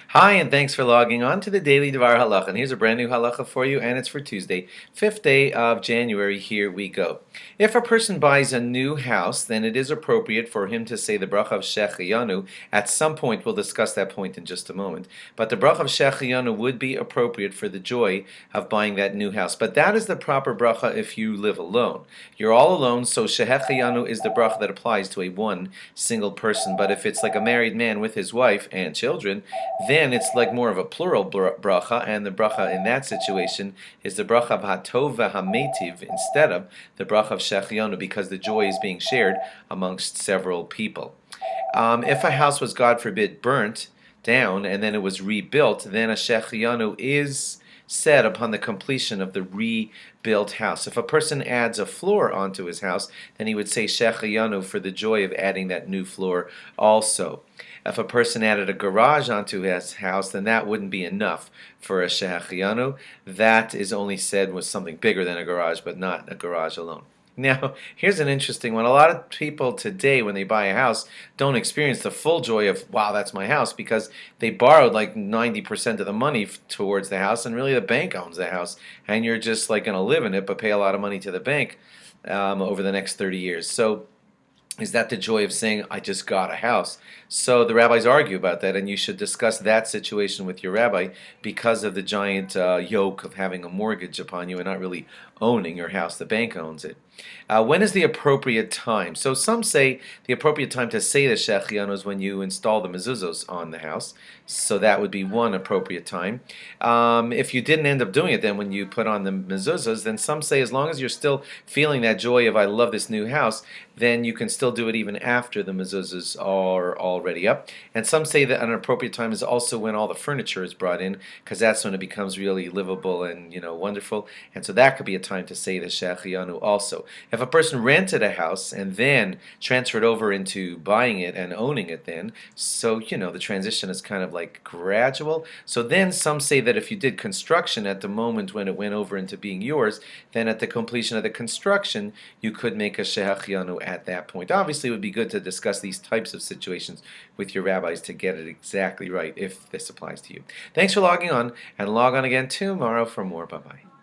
Hi, and thanks for logging on to the Daily DVAR Halacha. And here's a brand new halacha for you, and it's for Tuesday, 5th day of January. Here we go. If a person buys a new house, then it is appropriate for him to say the bracha of Shehecheyanu. At some point, we'll discuss that point in just a moment. But the bracha of Shehecheyanu would be appropriate for the joy of buying that new house. But that is the proper bracha if you live alone. You're all alone, so Shehecheyanu is the bracha that applies to a one single person. But if it's like a married man with his wife and children, then it's like more of a plural bracha, and the bracha in that situation is the bracha of hatov v'hametiv instead of the bracha of Shehecheyanu, because the joy is being shared amongst several people. If a house was, God forbid, burnt down and then it was rebuilt, then a Shehecheyanu is said upon the completion of the rebuilt house. If a person adds a floor onto his house, then he would say Shehecheyanu for the joy of adding that new floor also. If a person added a garage onto his house, then that wouldn't be enough for a Shehecheyanu. That is only said with something bigger than a garage, but not a garage alone. Now, here's an interesting one. A lot of people today, when they buy a house, don't experience the full joy of, wow, that's my house, because they borrowed like 90% of the money towards the house, and really the bank owns the house, and you're just like going to live in it, but pay a lot of money to the bank over the next 30 years. So is that the joy of saying, I just got a house? So the rabbis argue about that, and you should discuss that situation with your rabbi because of the giant yoke of having a mortgage upon you and not really owning your house. The bank owns it. When is the appropriate time? So some say the appropriate time to say the Shehecheyanu is when you install the mezuzos on the house. So that would be one appropriate time. If you didn't end up doing it then when you put on the mezuzos, then some say as long as you're still feeling that joy of I love this new house, then you can still do it even after the mezuzos are already up. And some say that an appropriate time is also when all the furniture is brought in, because that's when it becomes really livable and wonderful. And so that could be a time to say the Shehecheyanu also. If a person rented a house and then transferred over into buying it and owning it then, so the transition is kind of like gradual. So then some say that if you did construction at the moment when it went over into being yours, then at the completion of the construction you could make a Shehecheyanu at that point. Obviously it would be good to discuss these types of situations with your rabbis to get it exactly right if this applies to you. Thanks for logging on, and log on again tomorrow for more. Bye-bye.